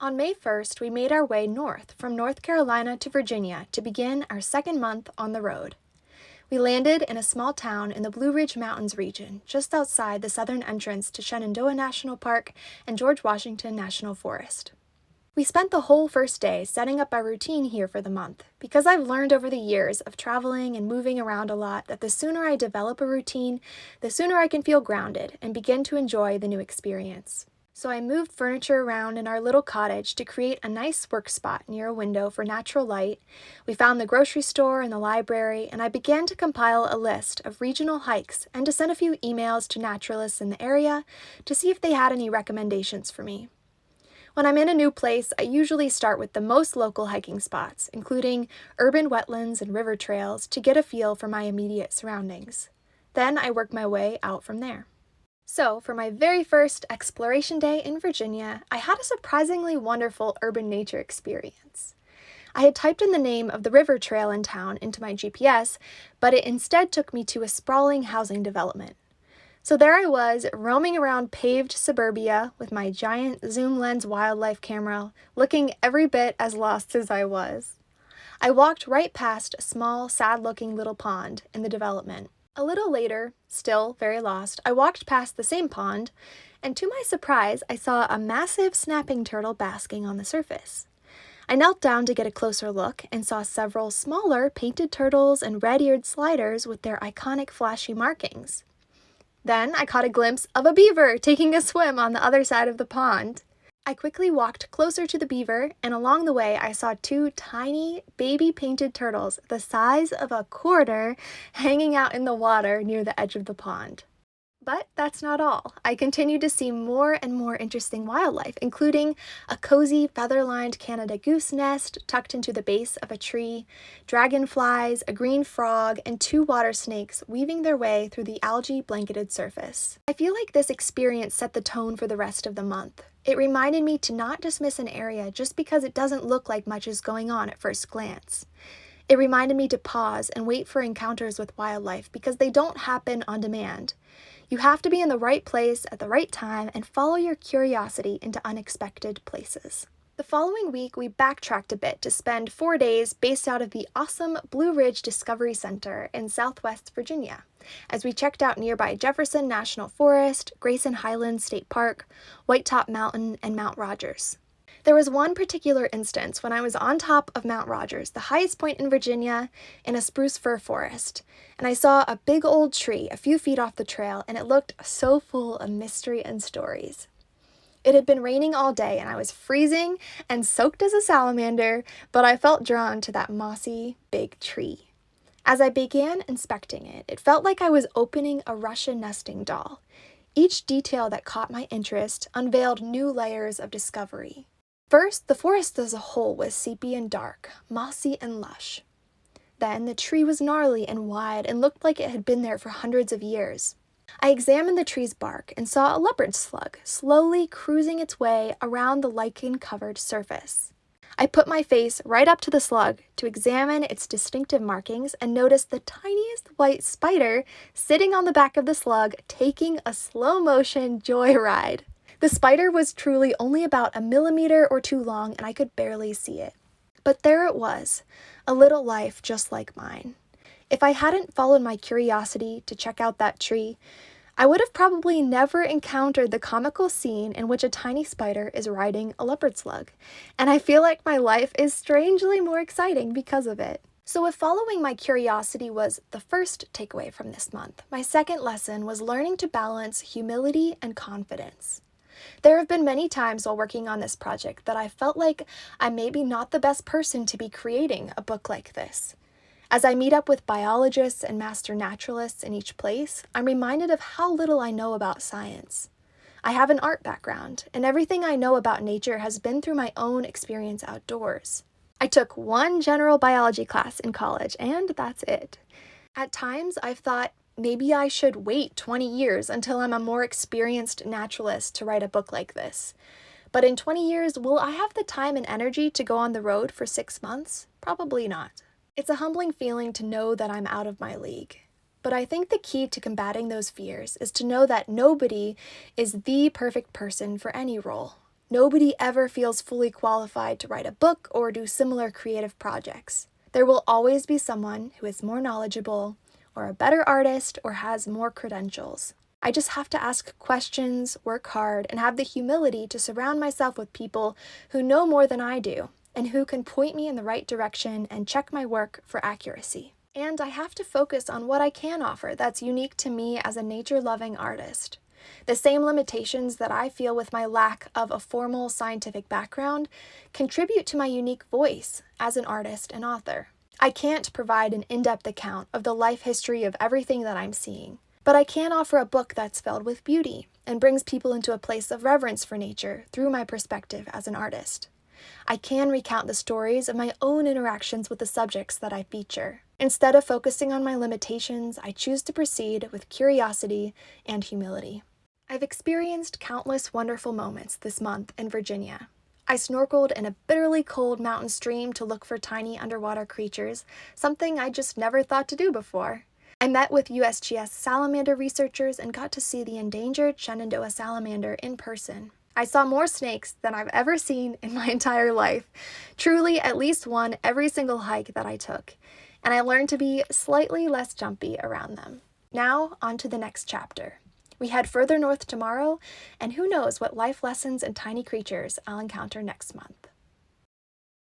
On May 1st, we made our way north from North Carolina to Virginia to begin our second month on the road. We landed in a small town in the Blue Ridge Mountains region, just outside the southern entrance to Shenandoah National Park and George Washington National Forest. We spent the whole first day setting up our routine here for the month, because I've learned over the years of traveling and moving around a lot that the sooner I develop a routine, the sooner I can feel grounded and begin to enjoy the new experience. So I moved furniture around in our little cottage to create a nice work spot near a window for natural light. We found the grocery store and the library, and I began to compile a list of regional hikes and to send a few emails to naturalists in the area to see if they had any recommendations for me. When I'm in a new place, I usually start with the most local hiking spots, including urban wetlands and river trails, to get a feel for my immediate surroundings. Then I work my way out from there. So, for my very first exploration day in Virginia, I had a surprisingly wonderful urban nature experience. I had typed in the name of the river trail in town into my GPS, but it instead took me to a sprawling housing development. So there I was, roaming around paved suburbia with my giant zoom lens wildlife camera, looking every bit as lost as I was. I walked right past a small, sad-looking little pond in the development. A little later, still very lost, I walked past the same pond, and to my surprise, I saw a massive snapping turtle basking on the surface. I knelt down to get a closer look and saw several smaller painted turtles and red-eared sliders with their iconic flashy markings. Then I caught a glimpse of a beaver taking a swim on the other side of the pond. I quickly walked closer to the beaver, and along the way I saw two tiny, baby-painted turtles the size of a quarter hanging out in the water near the edge of the pond. But that's not all. I continued to see more and more interesting wildlife, including a cozy feather-lined Canada goose nest tucked into the base of a tree, dragonflies, a green frog, and two water snakes weaving their way through the algae-blanketed surface. I feel like this experience set the tone for the rest of the month. It reminded me to not dismiss an area just because it doesn't look like much is going on at first glance. It reminded me to pause and wait for encounters with wildlife because they don't happen on demand. You have to be in the right place at the right time and follow your curiosity into unexpected places. The following week, we backtracked a bit to spend 4 days based out of the awesome Blue Ridge Discovery Center in Southwest Virginia, as we checked out nearby Jefferson National Forest, Grayson Highlands State Park, White Top Mountain, and Mount Rogers. There was one particular instance when I was on top of Mount Rogers, the highest point in Virginia, in a spruce fir forest, and I saw a big old tree a few feet off the trail, and it looked so full of mystery and stories. It had been raining all day, and I was freezing and soaked as a salamander, but I felt drawn to that mossy, big tree. As I began inspecting it, it felt like I was opening a Russian nesting doll. Each detail that caught my interest unveiled new layers of discovery. First, the forest as a whole was sepia and dark, mossy and lush. Then, the tree was gnarly and wide and looked like it had been there for hundreds of years. I examined the tree's bark and saw a leopard slug slowly cruising its way around the lichen-covered surface. I put my face right up to the slug to examine its distinctive markings and noticed the tiniest white spider sitting on the back of the slug taking a slow-motion joyride. The spider was truly only about a millimeter or two long, and I could barely see it. But there it was, a little life just like mine. If I hadn't followed my curiosity to check out that tree, I would have probably never encountered the comical scene in which a tiny spider is riding a leopard slug, and I feel like my life is strangely more exciting because of it. So if following my curiosity was the first takeaway from this month, my second lesson was learning to balance humility and confidence. There have been many times while working on this project that I felt like I'm maybe not the best person to be creating a book like this. As I meet up with biologists and master naturalists in each place, I'm reminded of how little I know about science. I have an art background, and everything I know about nature has been through my own experience outdoors. I took one general biology class in college, and that's it. At times, I've thought, maybe I should wait 20 years until I'm a more experienced naturalist to write a book like this. But in 20 years, will I have the time and energy to go on the road for 6 months? Probably not. It's a humbling feeling to know that I'm out of my league. But I think the key to combating those fears is to know that nobody is the perfect person for any role. Nobody ever feels fully qualified to write a book or do similar creative projects. There will always be someone who is more knowledgeable, or a better artist, or has more credentials. I just have to ask questions, work hard, and have the humility to surround myself with people who know more than I do, and who can point me in the right direction and check my work for accuracy. And I have to focus on what I can offer that's unique to me as a nature-loving artist. The same limitations that I feel with my lack of a formal scientific background contribute to my unique voice as an artist and author. I can't provide an in-depth account of the life history of everything that I'm seeing, but I can offer a book that's filled with beauty and brings people into a place of reverence for nature through my perspective as an artist. I can recount the stories of my own interactions with the subjects that I feature. Instead of focusing on my limitations, I choose to proceed with curiosity and humility. I've experienced countless wonderful moments this month in Virginia. I snorkeled in a bitterly cold mountain stream to look for tiny underwater creatures, something I just never thought to do before. I met with USGS salamander researchers and got to see the endangered Shenandoah salamander in person. I saw more snakes than I've ever seen in my entire life, truly at least one every single hike that I took, and I learned to be slightly less jumpy around them. Now, on to the next chapter. We head further north tomorrow, and who knows what life lessons and tiny creatures I'll encounter next month.